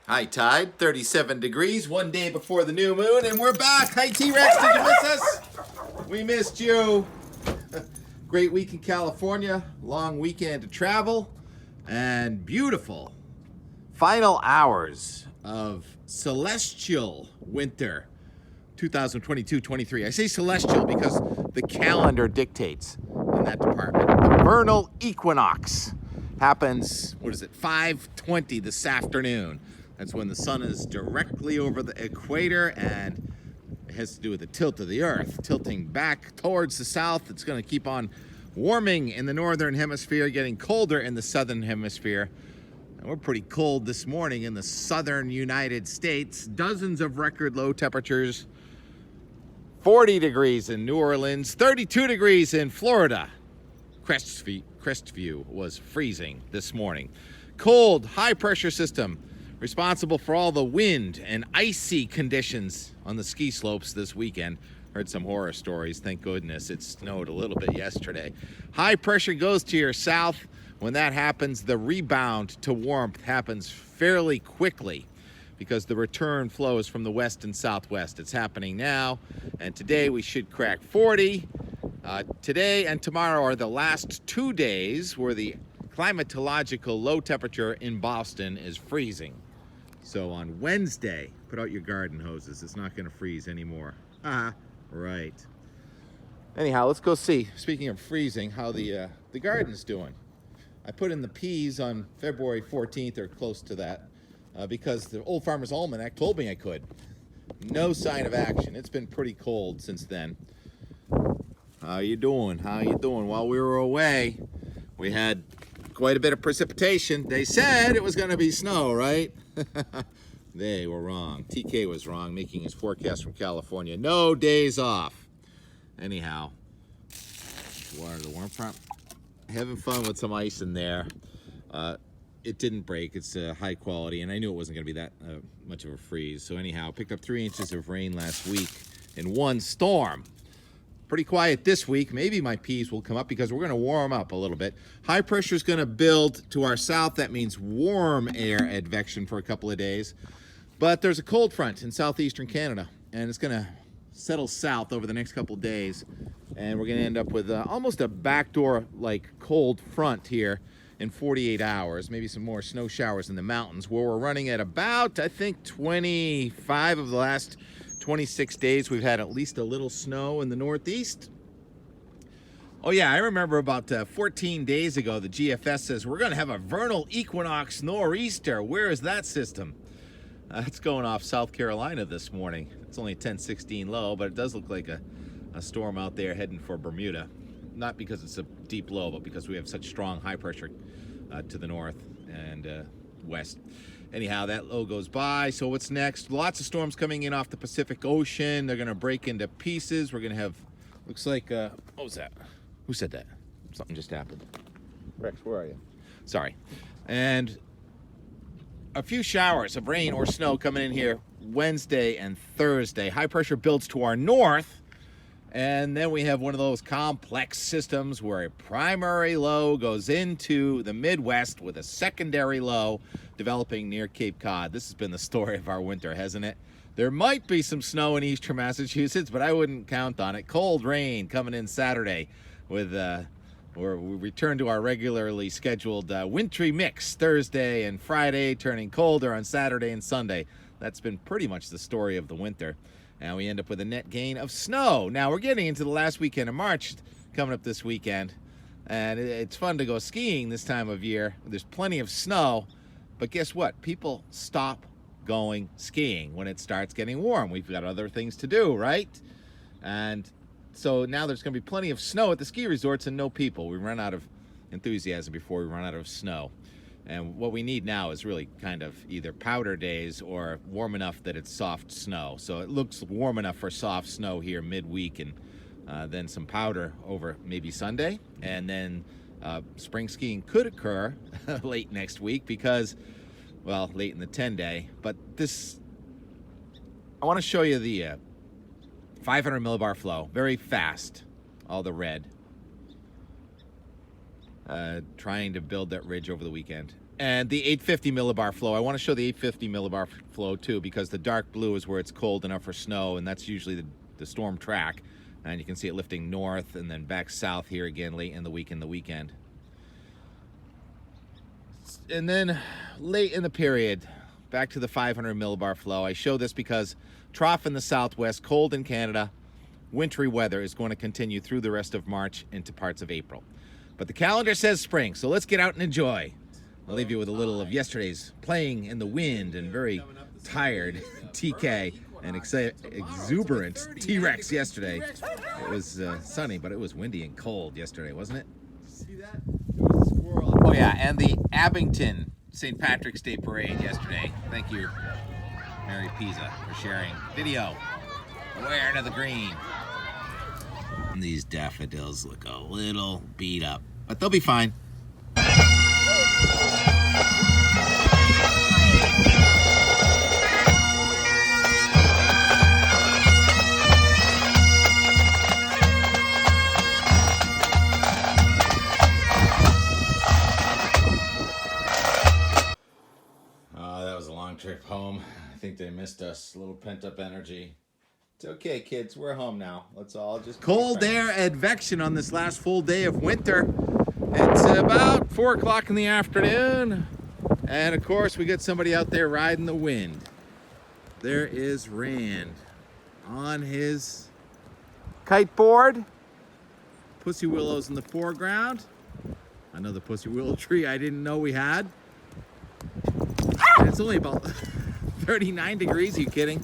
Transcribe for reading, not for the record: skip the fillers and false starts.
High tide, 37 degrees, one day before the new moon, and we're back. Hi, T-Rex, did you miss us? We missed you. Great week in California, long weekend to travel, and beautiful final hours of celestial winter 2022-23. I say celestial because the calendar dictates in that department. The vernal equinox happens, 5:20 this afternoon. That's when the sun is directly over the equator, and it has to do with the tilt of the earth, tilting back towards the south. It's going to keep on warming in the northern hemisphere, getting colder in the southern hemisphere. And we're pretty cold this morning in the southern United States. Dozens of record low temperatures. 40 degrees in New Orleans, 32 degrees in Florida. Crestview was freezing this morning. Cold, high pressure system responsible for all the wind and icy conditions on the ski slopes this weekend. Heard some horror stories. Thank goodness it snowed a little bit yesterday. High pressure goes to your south. When that happens, the rebound to warmth happens fairly quickly because the return flows from the west and southwest. It's happening now, and today we should crack 40. Today and tomorrow are the last 2 days where the climatological low temperature in Boston is freezing. So on Wednesday, put out your garden hoses. It's not going to freeze anymore. Right. Anyhow, let's go see, speaking of freezing, how the garden's doing. I put in the peas on February 14th or close to that because the Old Farmer's Almanac told me I could. No sign of action. It's been pretty cold since then. How you doing? While we were away, we had quite a bit of precipitation. They said it was going to be snow, right? They were wrong. TK was wrong, making his forecast from California. No days off. Anyhow, water the warm front. Having fun with some ice in there. It didn't break. It's high quality, and I knew it wasn't going to be that much of a freeze. So anyhow, picked up 3 inches of rain last week in one storm. Pretty quiet this week. Maybe my peas will come up because we're going to warm up a little bit. High pressure is going to build to our south. That means warm air advection for a couple of days. But there's a cold front in southeastern Canada, and it's going to settle south over the next couple of days. And we're going to end up with almost a backdoor-like cold front here in 48 hours. Maybe some more snow showers in the mountains, where we're running at about, I think, 25 of the last 26 days. We've had at least a little snow in the Northeast. Oh yeah, I remember about 14 days ago, the GFS says we're going to have a vernal equinox nor'easter. Where is that system? It's going off South Carolina this morning. It's only 10-16 low, but it does look like a storm out there heading for Bermuda. Not because it's a deep low, but because we have such strong high pressure to the north and west. Anyhow, that low goes by. So what's next? Lots of storms coming in off the Pacific Ocean. They're going to break into pieces. We're going to have, looks like, what was that? Who said that? Something just happened. Rex, where are you? Sorry. And a few showers of rain or snow coming in here Wednesday and Thursday. High pressure builds to our north. And then we have one of those complex systems where a primary low goes into the Midwest with a secondary low developing near Cape Cod. This has been the story of our winter, hasn't it? There might be some snow in eastern Massachusetts, but I wouldn't count on it. Cold rain coming in Saturday with we return to our regularly scheduled wintry mix Thursday and Friday, turning colder on Saturday and Sunday. That's been pretty much the story of the winter. And we end up with a net gain of snow. Now we're getting into the last weekend of March coming up this weekend. And it's fun to go skiing this time of year. There's plenty of snow. But guess what? People stop going skiing when it starts getting warm. We've got other things to do, right? And so now there's going to be plenty of snow at the ski resorts and no people. We run out of enthusiasm before we run out of snow. And what we need now is really kind of either powder days or warm enough that it's soft snow. So it looks warm enough for soft snow here midweek, and then some powder over maybe Sunday. And then spring skiing could occur late next week because, well, late in the 10-day. But this, I want to show you the 500 millibar flow, very fast, all the red. Trying to build that ridge over the weekend. And the 850 millibar flow. I want to show the 850 millibar flow too, because the dark blue is where it's cold enough for snow, and that's usually the storm track. And you can see it lifting north and then back south here again late in the week and the weekend. And then late in the period, back to the 500 millibar flow. I show this because trough in the southwest, cold in Canada, wintry weather is going to continue through the rest of March into parts of April. But the calendar says spring, so let's get out and enjoy. I'll leave you with a little of yesterday's playing in the wind and very tired TK and exuberant T-Rex yesterday. It was sunny, but it was windy and cold yesterday, wasn't it? See that? There was a squirrel. Oh yeah, and the Abington St. Patrick's Day Parade yesterday. Thank you, Mary Pisa, for sharing video. Where to the green. And these daffodils look a little beat up, but they'll be fine. That was a long trip home. I think they missed us. A little pent-up energy. It's okay, kids. We're home now. Let's all just... Cold air advection on this last full day of winter. It's about 4 o'clock in the afternoon. And, of course, we got somebody out there riding the wind. There is Rand on his kiteboard. Pussy willows in the foreground. Another pussy willow tree I didn't know we had. And it's only about 39 degrees. Are you kidding?